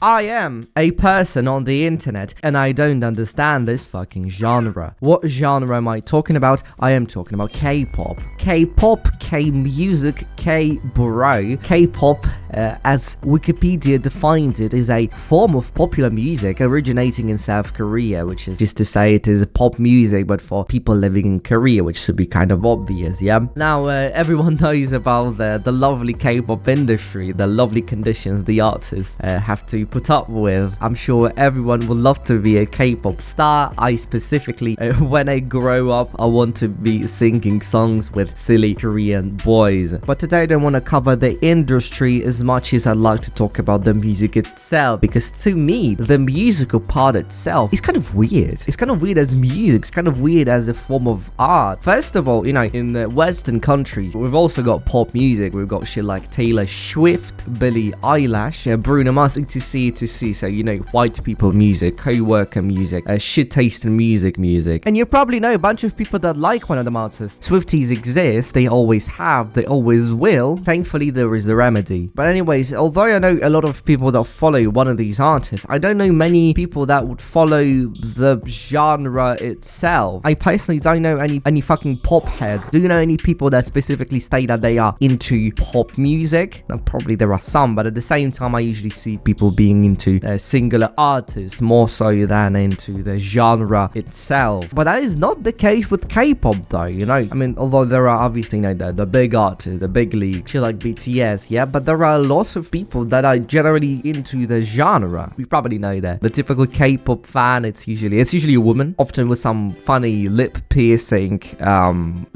I am a person on the internet and I don't understand this fucking genre. What genre am I talking about? I am talking about K-pop. K-pop, K-music, K-bro. K-pop, as Wikipedia defines it, is a form of popular music originating in South Korea, which is just to say it is pop music but for people living in Korea, which should be kind of obvious, yeah? Now, everyone knows about the lovely K-pop industry, the lovely conditions the artists have to put up with. I'm sure everyone would love to be a K-pop star. I specifically, when I grow up, I want to be singing songs with silly Korean boys. But today I don't want to cover the industry as much as I'd like to talk about the music itself, because to me, the musical part itself is kind of weird. It's kind of weird as music. It's kind of weird as a form of art. First of all, you know, in the Western countries, we've also got pop music. We've got shit like Taylor Swift, Billie Eilish, Bruno Mars, etc. So, you know, white people music, co-worker music, shit tasting music. And you probably know a bunch of people that like one of them artists. Swifties exist, they always have, they always will. Thankfully, there is a remedy. But anyways, although I know a lot of people that follow one of these artists, I don't know many people that would follow the genre itself. I personally don't know any fucking pop heads. Do you know any people that specifically say that they are into pop music? Now, probably there are some, but at the same time, I usually see people being into singular artists more so than into the genre itself. But that is not the case with K-pop though, you know? I mean, although there are obviously, you know, the big artists, the big league, shit like BTS, yeah? But there are lots of people that are generally into the genre. We probably know that. The typical K-pop fan, it's usually a woman, often with some funny lip piercing,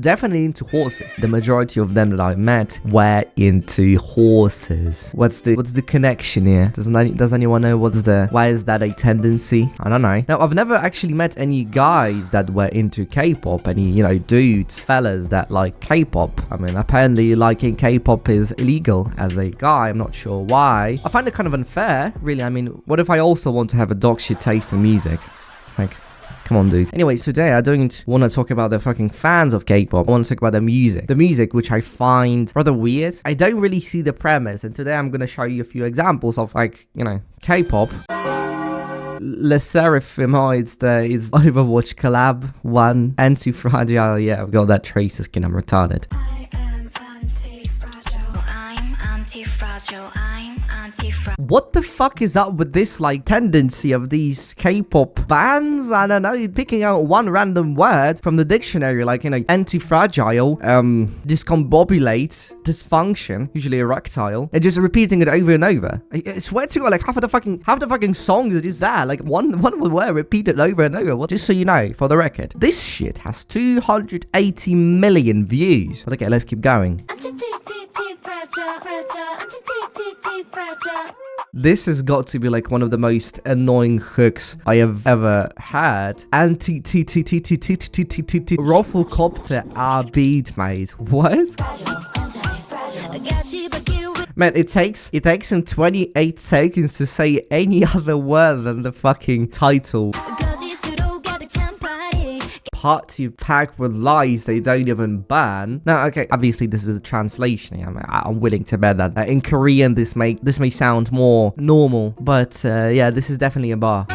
definitely into horses. The majority of them that I met were into horses. What's the connection here? Does anyone know why is that a tendency? I don't know. Now, I've never actually met any guys that were into K-pop, any, you know, dudes, fellas that like K-pop. I mean, apparently liking K-pop is illegal as a guy. I'm not sure why. I find it kind of unfair, really. I mean, what if I also want to have a dog shit taste in music? Like, come on, dude. Anyways, today I don't want to talk about the fucking fans of K-pop. I want to talk about the music. The music, which I find rather weird. I don't really see the premise. And today I'm going to show you a few examples of, like, you know, K-pop. Le Seraphimoids, there is Overwatch collab 1. Anti-Fragile. Yeah, I've got that Tracer skin. I'm retarded. I am anti-fragile. I'm anti-fragile. I'm anti-fragile. What the fuck is up with this, like, tendency of these K-pop bands? I don't know, picking out one random word from the dictionary, like, you know, anti-fragile, discombobulate, dysfunction, usually erectile, and just repeating it over and over. I swear to God, like, half the fucking songs are just that, like, one word repeated over and over. Well, just so you know, for the record, this shit has 280 million views. But okay, let's keep going. This has got to be like one of the most annoying hooks I have ever had. Rufflecopter beat, mate. What? Man, it takes him 28 seconds to say any other word than the fucking title. Party packed with lies they don't even ban. Now, okay, obviously this is a translation. I'm willing to bet that in Korean this may sound more normal, but yeah, this is definitely a bar.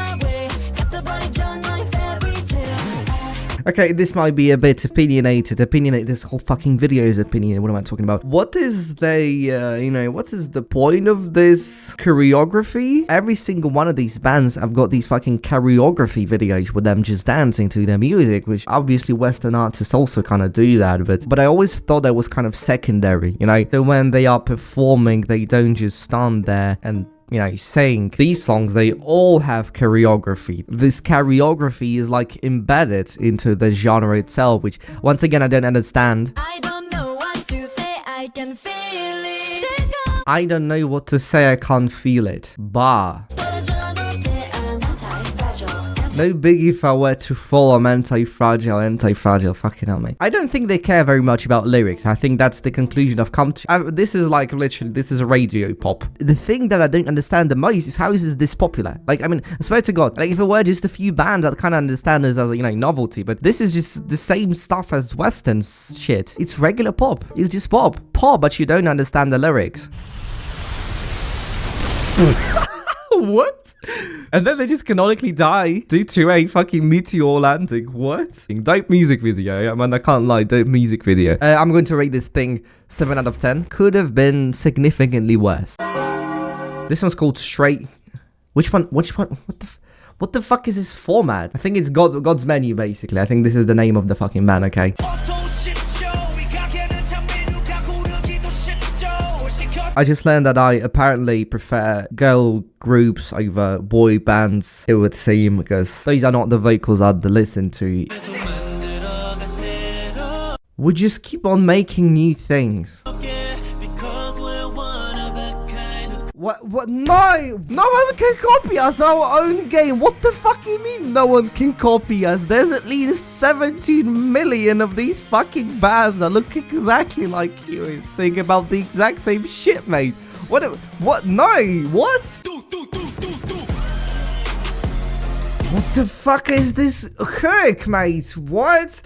Okay, this might be a bit opinionated. This whole fucking video is opinionated. What am I talking about? What is what is the point of this choreography? Every single one of these bands have got these fucking choreography videos with them just dancing to their music, which obviously Western artists also kind of do that, but I always thought that was kind of secondary, you know? So when they are performing, they don't just stand there and, you know, saying these songs, they all have choreography. This choreography is like embedded into the genre itself, which once again I don't understand. I don't know what to say, I can feel it. I don't know what to say, I can't feel it. Bah. No big if I were to fall, I'm anti-fragile, fucking hell, mate. I don't think they care very much about lyrics. I think that's the conclusion I've come to. This is like, literally, this is a radio pop. The thing that I don't understand the most is how is this popular? Like, I mean, I swear to God, like, if it were just a few bands, I'd kind of understand this as a, you know, novelty, but this is just the same stuff as Western shit. It's regular pop. It's just pop, but you don't understand the lyrics. What? And then they just canonically die due to a fucking meteor landing. What? Dope music video. I mean, I can't lie. Dope music video. I'm going to rate this thing 7 out of 10. Could have been significantly worse. This one's called Straight. Which one? What the fuck is this format? I think it's God's Menu, basically. I think this is the name of the fucking band, okay? I just learned that I apparently prefer girl groups over boy bands, it would seem, because these are not the vocals I'd listen to. We just keep on making new things. What? No! No one can copy us, our own game. What the fuck you mean no one can copy us? There's at least 17 million of these fucking bands that look exactly like you and sing about the exact same shit, mate. What? No! What? What the fuck is this hook, mate? What?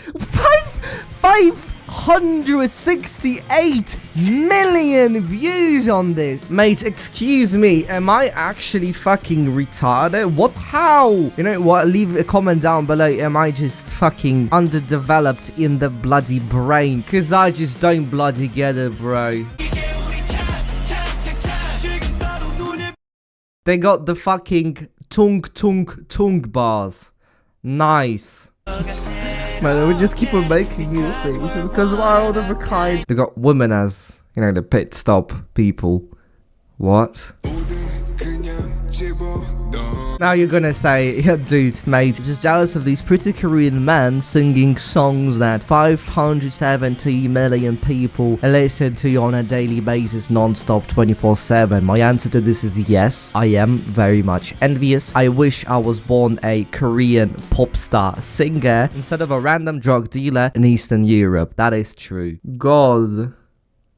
568 million views on this. Mate, excuse me, am I actually fucking retarded? What? How? You know what? Leave a comment down below. Am I just fucking underdeveloped in the bloody brain? Cause I just don't bloody get it, bro. They got the fucking tung bars. Nice. Man, we just keep on making new things because we're all of a kind. They got women as, you know, the pit stop people. What? Now you're gonna say, yeah, dude, mate, I'm just jealous of these pretty Korean men singing songs that 570 million people listen to on a daily basis, non-stop, 24/7. My answer to this is yes, I am very much envious. I wish I was born a Korean pop star singer instead of a random drug dealer in Eastern Europe. That is true. God.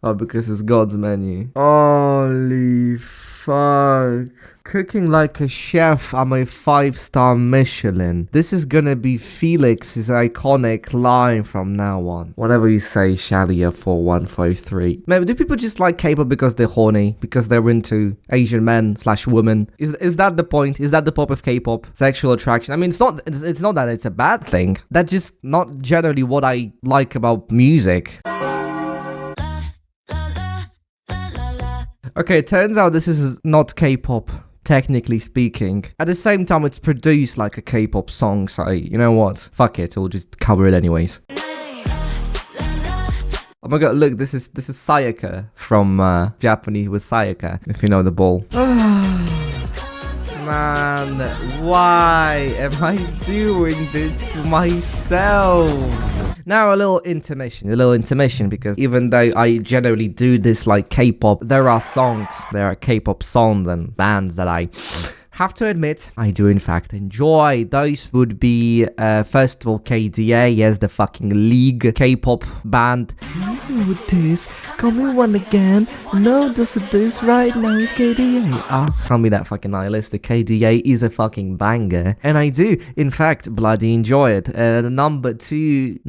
Oh, because it's God's Menu. Holy fuck. Cooking like a chef, I'm a 5-star Michelin. This is gonna be Felix's iconic line from now on. Whatever you say, Shalia4153. Maybe do people just like K-pop because they're horny? Because they're into Asian men / women? Is that the point? Is that the pop of K-pop? Sexual attraction? I mean, it's not that it's a bad thing. That's just not generally what I like about music. Okay, it turns out this is not K-pop, technically speaking. At the same time, it's produced like a K-pop song, so you know what? Fuck it, we'll just cover it anyways. Oh my god, look, this is Sayaka from Japanese with Sayaka, if you know the ball. Man, why am I doing this to myself? Now a little intermission, because even though I generally do this like K-pop, there are K-pop songs and bands that I have to admit I do in fact enjoy. Those would be first of all KDA, yes, the fucking League K-pop band. With this, call me one again. No, this right now is KDA. Can't be that fucking nihilistic. KDA is a fucking banger, and I do in fact bloody enjoy it. Number two,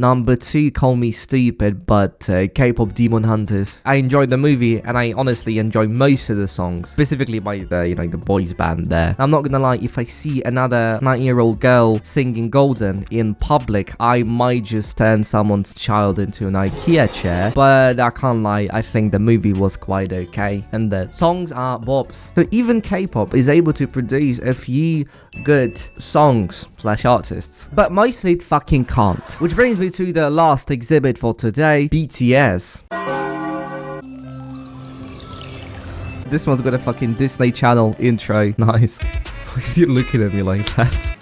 Call Me Stupid, but K-pop Demon Hunters. I enjoyed the movie, and I honestly enjoy most of the songs, specifically by the boys band there. I'm not gonna lie, if I see another 9-year-old girl singing Golden in public, I might just turn someone's child into an IKEA chair. But I can't lie, I think the movie was quite okay, and the songs are bops. So even K-pop is able to produce a few good songs / artists, but mostly it fucking can't. Which brings me to the last exhibit for today, BTS. This one's got a fucking Disney Channel intro. Nice. Why is he looking at me like that?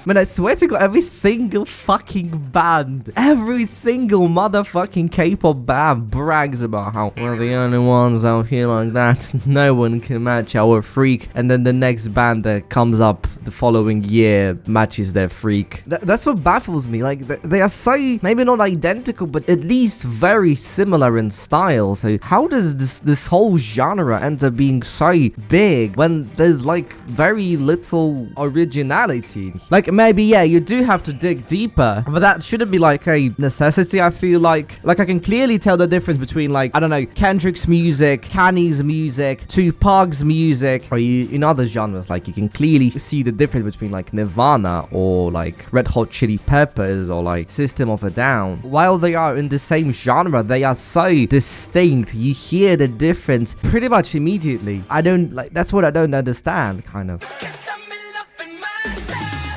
Man, I swear to God, every single fucking band, every single motherfucking K-pop band brags about how we're the only ones out here like that. No one can match our freak. And then the next band that comes up the following year matches their freak. That's what baffles me. Like, they are so, maybe not identical, but at least very similar in style. So how does this whole genre end up being so big when there's like very little originality? Like, maybe, yeah, you do have to dig deeper, but that shouldn't be like a necessity, I feel like. Like, I can clearly tell the difference between, like, I don't know, Kendrick's music, Kanye's music, Tupac's music, or in other genres. Like, you can clearly see the difference between, like, Nirvana or, like, Red Hot Chili Peppers or, like, System of a Down. While they are in the same genre, they are so distinct. You hear the difference pretty much immediately. That's what I don't understand, kind of.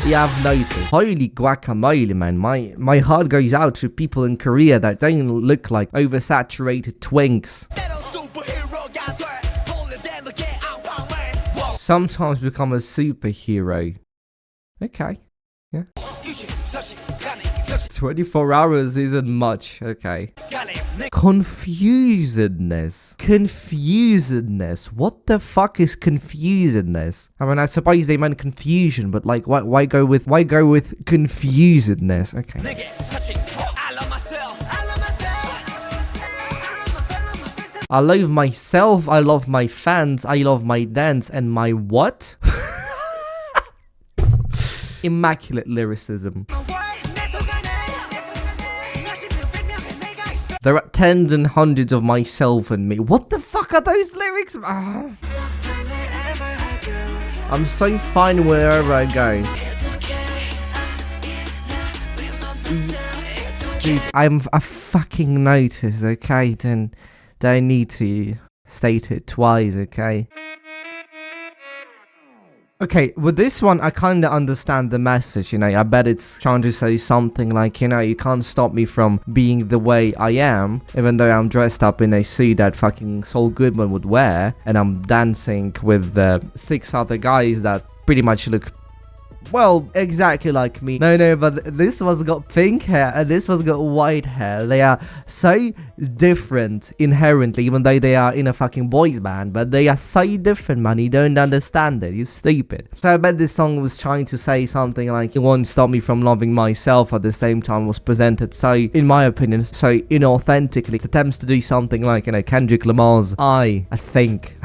Yeah, I've noticed. Holy guacamole, man. My heart goes out to people in Korea that don't look like oversaturated twinks. Sometimes become a superhero. Okay. Yeah. 24 hours isn't much. Okay. Confusedness. What the fuck is confusedness? I mean, I suppose they meant confusion, but like, why go with confusedness? Okay. I love myself, I love my fans, I love my dance, and my what? Immaculate lyricism. There are tens and hundreds of myself and me. What the fuck are those lyrics? Ah. I'm so fine wherever I go. Dude, I fucking noticed, okay? Then don't need to state it twice, okay? Okay, with this one, I kind of understand the message, you know. I bet it's trying to say something like, you know, you can't stop me from being the way I am, even though I'm dressed up in a suit that fucking Saul Goodman would wear, and I'm dancing with 6 other guys that pretty much look, well, exactly like me. No, but this one's got pink hair and this one's got white hair. They are so different inherently, even though they are in a fucking boys band, but they are so different, man. You don't understand it. You're stupid. So I bet this song was trying to say something like, it won't stop me from loving myself. At the same time, was presented so, in my opinion, so inauthentically. It attempts to do something like, you know, Kendrick Lamar's I think,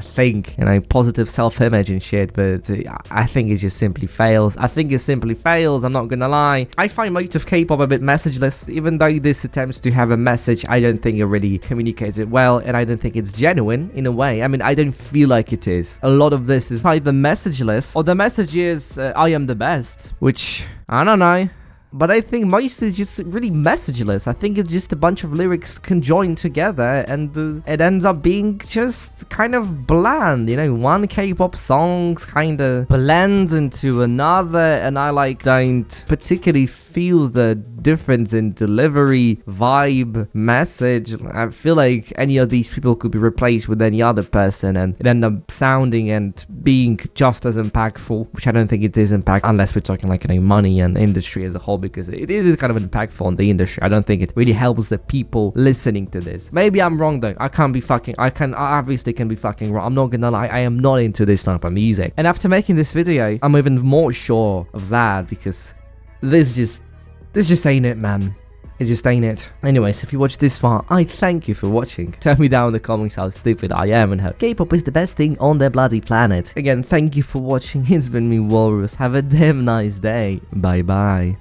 you know, positive self-image and shit, but I think it just simply fails. I'm not gonna lie. I find most of K-pop a bit messageless. Even though this attempts to have a message, I don't think it really communicates it well, and I don't think it's genuine in a way. I mean, I don't feel like it is. A lot of this is either messageless, or the message is, I am the best, which, I don't know. But I think most is just really messageless. I think it's just a bunch of lyrics conjoined together, and it ends up being just kind of bland, you know. One K-pop song kind of blends into another, and I like don't particularly feel the difference in delivery, vibe, message. I feel like any of these people could be replaced with any other person, and it ends up sounding and being just as impactful, which I don't think it is impactful unless we're talking like, you know, money and industry as a whole, because it is kind of impactful on the industry. I don't think it really helps the people listening to this. Maybe I'm wrong though. I obviously can be fucking wrong. I'm not gonna lie. I am not into this type of music. And after making this video, I'm even more sure of that, because this just ain't it, man. It just ain't it. Anyways, if you watched this far, I thank you for watching. Tell me down in the comments how stupid I am and how K-pop is the best thing on the bloody planet. Again, thank you for watching. It's been me, Walrus. Have a damn nice day. Bye bye.